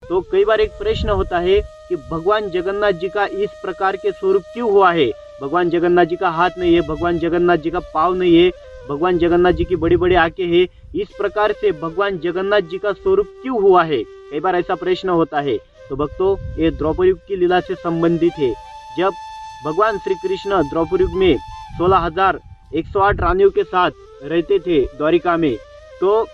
तो कई बार एक प्रश्न होता है कि भगवान जगन्नाथ जी का इस प्रकार के स्वरूप क्यों हुआ है। भगवान जगन्नाथ जी का हाथ नहीं है, भगवान जगन्नाथ जी का पाँव नहीं है, भगवान जगन्नाथ जी की बड़ी बड़ी आंखें हैं, इस प्रकार से भगवान जगन्नाथ जी का स्वरूप क्यों हुआ है, कई बार ऐसा प्रश्न होता है। तो भक्तों, ये द्रौपदी की लीला से संबंधित है। जब भगवान श्री कृष्ण द्रौपदी में 16,108 रानियों के साथ रहते थे द्वारिका में, तो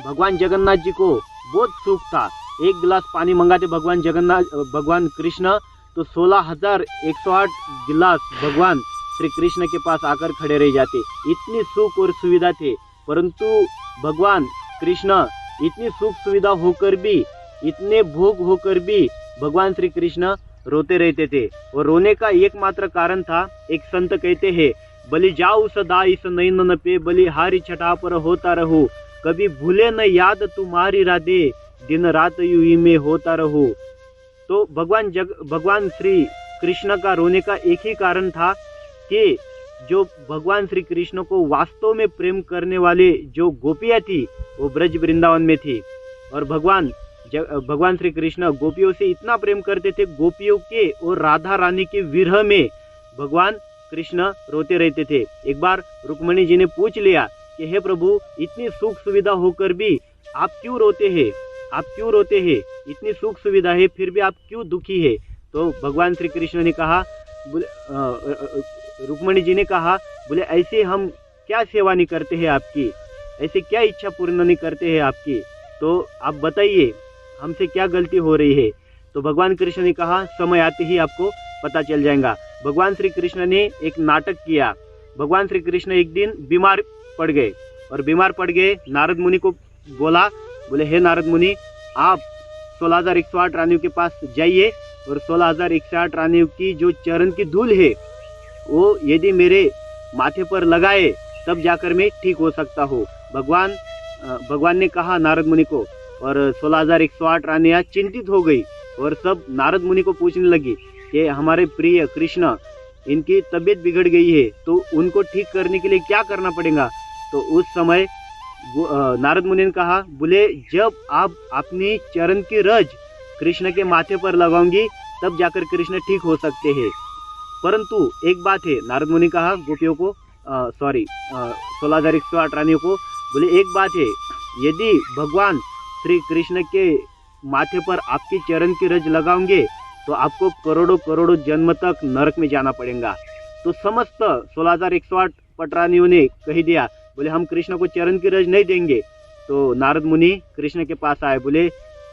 भगवान जगन्नाथ जी को बहुत सुख था। एक गिलास पानी मंगाते भगवान कृष्ण, तो 16,108 गिलास भगवान श्री कृष्ण के पास आकर खड़े रह जाते। इतनी सुख और सुविधा थे, परंतु भगवान कृष्ण इतनी सुख सुविधा होकर भी, इतने भोग होकर भी भगवान श्री कृष्ण रोते रहते थे। और रोने का एकमात्र कारण था, एक संत कहते हैं, बलि जाऊ सदा इस नैनन पे, बलि हारी छठा पर होता रहूं, कभी भूले न याद तुम्हारी राधे, दिन रात यूं में होता रहूं। तो भगवान श्री कृष्ण का रोने का एक ही कारण था कि जो भगवान श्री कृष्ण को वास्तव में प्रेम करने वाले जो गोपियाँ थी, वो ब्रज वृंदावन में थी। और भगवान श्री कृष्ण गोपियों से इतना प्रेम करते थे, गोपियों के और राधा रानी के विरह में भगवान कृष्ण रोते रहते थे। एक बार रुक्मणी जी ने पूछ लिया कि हे प्रभु, इतनी सुख सुविधा होकर भी आप क्यों रोते हैं, आप क्यों रोते हैं, इतनी सुख सुविधा है फिर भी आप क्यों दुखी है। तो भगवान श्री कृष्ण ने कहा, रुक्मणी जी ने कहा, बोले ऐसे हम क्या सेवा नहीं करते हैं आपकी, ऐसे क्या इच्छा पूर्ण नहीं करते हैं आपकी, तो आप बताइए हमसे क्या गलती हो रही है। तो भगवान कृष्ण ने कहा, समय आते ही आपको पता चल जाएगा। भगवान श्री कृष्ण ने एक नाटक किया। भगवान श्री कृष्ण एक दिन बीमार पड़ गए, और बीमार पड़ गए, नारद मुनि को बोले हे नारद मुनि, आप 16,108 रानियों के पास जाइए, और 16,108 रानियों की जो चरण की धूल है वो यदि मेरे माथे पर लगाए तब जाकर मैं ठीक हो सकता हूँ। भगवान ने कहा नारद मुनि को, और 16,108 रानियाँ चिंतित हो गई और सब नारद मुनि को पूछने लगी कि हमारे प्रिय कृष्ण, इनकी तबीयत बिगड़ गई है, तो उनको ठीक करने के लिए क्या करना पड़ेगा। तो उस समय नारद मुनि ने कहा, बोले जब आप अपनी चरण की रज कृष्ण के माथे पर लगाओगी तब जाकर कृष्ण ठीक हो सकते हैं। परंतु एक बात है, नारद मुनि कहा गोपियों को, 16,108 रानियों को, बोले एक बात है, यदि भगवान श्री कृष्ण के माथे पर आपकी चरण की रज लगाओगे तो आपको करोड़ों करोड़ों जन्म तक नरक में जाना पड़ेगा। तो समस्त 16,108 पटरानियों ने कह दिया, बोले हम कृष्ण को चरण की रज नहीं देंगे। तो नारद मुनि कृष्ण के पास आए, बोले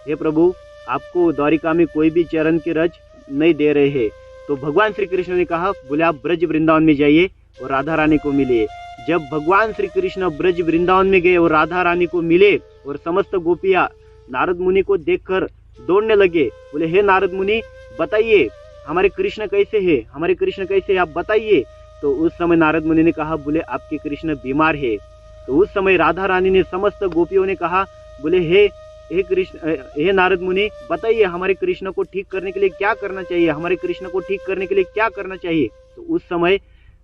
हे प्रभु, आपको द्वारिका में कोई भी चरण की रज नहीं दे रहे हैं। तो भगवान श्री कृष्ण ने कहा, बोले आप ब्रज वृंदावन में जाइए और राधा रानी को मिलिए। जब भगवान श्री कृष्ण ब्रज वृंदावन में गए और राधा रानी को मिले, और समस्त गोपियाँ नारद मुनि को देखकर दौड़ने लगे, बोले हे नारद मुनि, बताइए हमारे कृष्ण कैसे है, हमारे कृष्ण कैसे है, आप बताइए। तो उस समय नारद मुनि ने कहा, बोले आपके कृष्ण बीमार है। तो उस समय राधा रानी ने समस्त गोपियों ने कहा, बोले हे कृष्ण, हे नारद मुनि, बताइए हमारे कृष्ण को ठीक करने के लिए क्या करना चाहिए, हमारे कृष्ण को ठीक करने के लिए क्या करना चाहिए। तो उस समय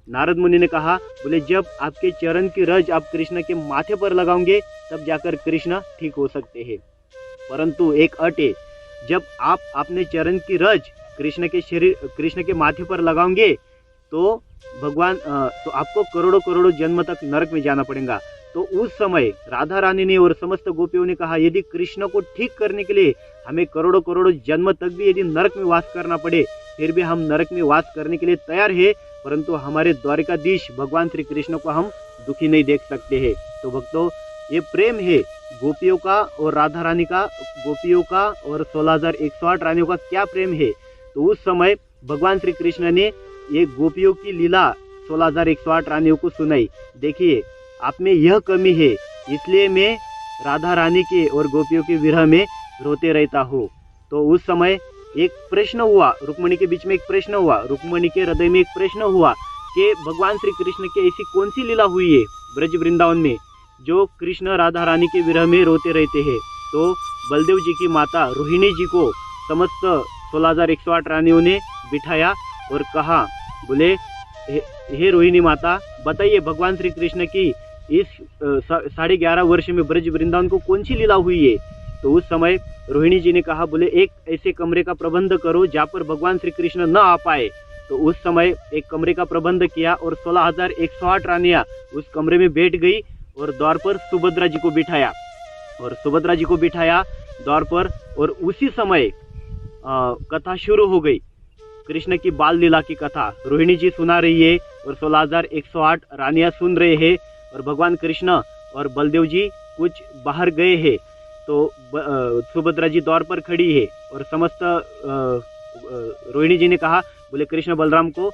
नारद मुनि ने कहा, बोले जब आपके चरण की रज आप कृष्ण के माथे पर लगाओगे तब जाकर कृष्ण ठीक हो सकते हैं। परंतु एक अट है, जब आप अपने चरण की रज कृष्ण के माथे पर लगाओगे तो तो आपको करोड़ों करोड़ों जन्म तक नरक में जाना पड़ेगा। तो उस समय राधा रानी ने और समस्त गोपियों ने कहा, यदि कृष्ण को ठीक करने के लिए हमें करोड़ों करोड़ों जन्म तक भी यदि नरक में वास करना पड़े, फिर भी हम नरक में वास करने के लिए तैयार है, परंतु हमारे द्वारिकाधीश भगवान श्री कृष्ण को हम दुखी नहीं देख सकते हैं। तो भक्तों, ये प्रेम है गोपियों का और राधा रानी का, गोपियों का और 16,108 रानियों का क्या प्रेम है। तो उस समय भगवान श्री कृष्ण ने ये गोपियों की लीला 16,108 रानियों को सुनाई। देखिए, आप में यह कमी है, इसलिए मैं राधा रानी के और गोपियों के विरह में रोते रहता हूँ। तो उस समय एक प्रश्न हुआ, रुक्मणी के बीच में एक प्रश्न हुआ, रुक्मणी के हृदय में एक प्रश्न हुआ कि भगवान श्री कृष्ण की ऐसी कौन सी लीला हुई है ब्रज वृंदावन में जो कृष्ण राधा रानी के विरह में रोते रहते हैं। तो बलदेव जी की माता रोहिणी जी को समस्त 16,108 रानियों ने बिठाया और कहा, बोले हे रोहिणी माता, बताइए भगवान श्री कृष्ण की इस 11.5 वर्ष में ब्रज वृंदावन को कौन सी लीला हुई है तो उस समय रोहिणी जी ने कहा, बोले एक ऐसे कमरे का प्रबंध करो जहाँ पर भगवान श्री कृष्ण न आ पाए। तो उस समय एक कमरे का प्रबंध किया और 16,108 रानियां उस कमरे में बैठ गई और द्वार पर सुभद्रा जी को बिठाया द्वार पर। और उसी समय कथा शुरू हो गई, कृष्ण की बाल लीला की कथा रोहिणी जी सुना रही है और 16,108 रानियां सुन रहे हैं और भगवान कृष्ण और बलदेव जी कुछ बाहर गए हैं। तो सुभद्रा जी द्वार पर खड़ी है और समस्त रोहिणी जी ने कहा, बोले कृष्ण बलराम को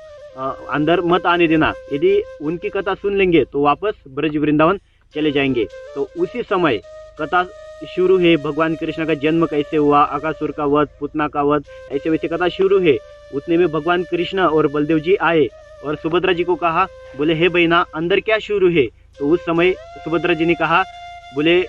अंदर मत आने देना, यदि उनकी कथा सुन लेंगे तो वापस ब्रज वृंदावन चले जाएंगे। तो उसी समय कथा शुरू है, भगवान कृष्ण का जन्म कैसे हुआ, अकासुर का वध, पुतना का वध, ऐसे वैसे कथा शुरू है। उतने में भगवान कृष्ण और बलदेव जी आए और सुभद्रा जी को कहा, बोले हे बहना अंदर क्या शुरू है। तो उस समय सुभद्रा जी ने कहा, बोले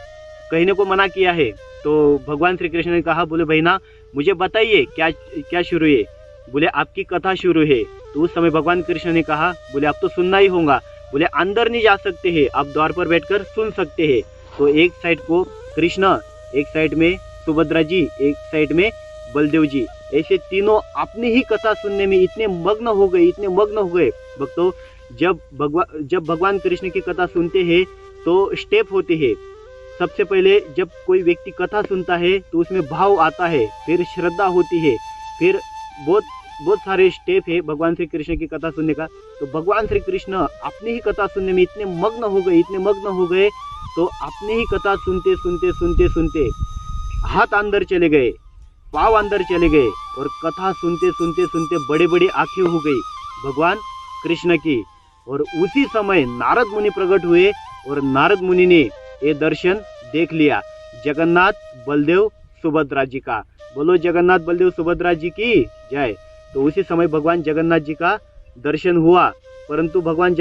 कहने को मना किया है। तो भगवान श्री कृष्ण ने कहा, बोले बहना मुझे बताइए क्या क्या शुरू है। बोले आपकी कथा शुरू है। तो उस समय भगवान कृष्ण ने कहा, बोले आप तो सुनना ही होगा, बोले अंदर नहीं जा सकते हैं, आप द्वार पर बैठकर सुन सकते हैं। तो एक साइड को कृष्ण, एक साइड में सुभद्रा जी, एक साइड में बलदेव जी, ऐसे तीनों अपनी ही कथा सुनने में इतने मग्न हो गए भक्तों। जब भगवान कृष्ण की कथा सुनते हैं तो स्टेप होते हैं। सबसे पहले जब कोई व्यक्ति कथा सुनता है तो उसमें भाव आता है, फिर श्रद्धा होती है, फिर बहुत सारे स्टेप है भगवान श्री कृष्ण की कथा सुनने का। तो भगवान श्री कृष्ण अपनी ही कथा सुनने में इतने मग्न हो गए तो अपनी ही कथा सुनते हाथ अंदर चले गए, पाँव अंदर चले गए और कथा सुनते बड़े बड़ी आंखें हो गई भगवान कृष्ण की। और उसी समय नारद मुनि प्रकट हुए और नारद मुनि ने ये दर्शन देख लिया, जगन्नाथ बलदेव सुभद्रा जी का। बोलो जगन्नाथ बलदेव सुभद्रा जी की जय। तो उसी समय भगवान जगन्नाथ जी का दर्शन हुआ। परंतु भगवान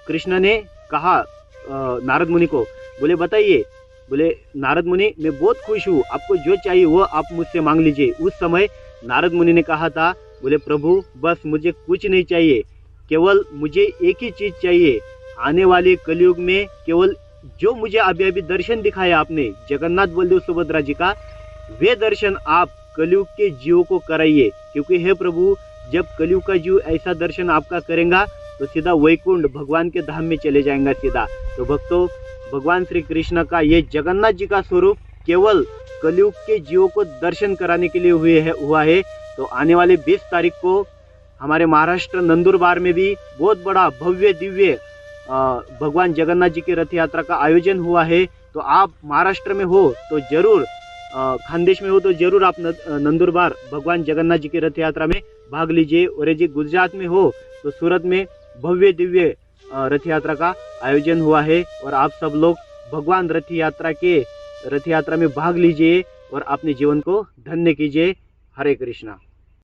कृष्ण ने कहा नारद मुनि को, बोले बताइए, बोले नारद मुनि मैं बहुत खुश हूँ, आपको जो चाहिए वो आप मुझसे मांग लीजिए। उस समय नारद मुनि ने कहा था, बोले प्रभु बस मुझे कुछ नहीं चाहिए, केवल मुझे एक ही चीज चाहिए, आने वाले कलयुग में केवल जो मुझे अभी दर्शन दिखाया आपने जगन्नाथ बलदेव सुभद्रा जी का, वे दर्शन आप कलयुग के जीवों को कराइए। क्योंकि हे प्रभु जब कलयुग का जीव ऐसा दर्शन आपका करेगा तो सीधा वैकुंठ भगवान के धाम में चले जाएगा सीधा। तो भक्तों भगवान श्री कृष्ण का ये जगन्नाथ जी का स्वरूप केवल कलयुग के जीवों को दर्शन कराने के लिए हुआ है। तो आने वाले 20 तारीख को हमारे महाराष्ट्र नंदुरबार में भी बहुत बड़ा भव्य दिव्य भगवान जगन्नाथ जी की रथ यात्रा का आयोजन हुआ है। तो आप महाराष्ट्र में हो तो जरूर, खानदेश में हो तो जरूर आप नंदुरबार भगवान जगन्नाथ जी की रथ यात्रा में भाग लीजिए। और यदि गुजरात में हो तो सूरत में भव्य दिव्य रथ यात्रा का आयोजन हुआ है और आप सब लोग भगवान रथ यात्रा में भाग लीजिए और अपने जीवन को धन्य कीजिए। हरे कृष्णा।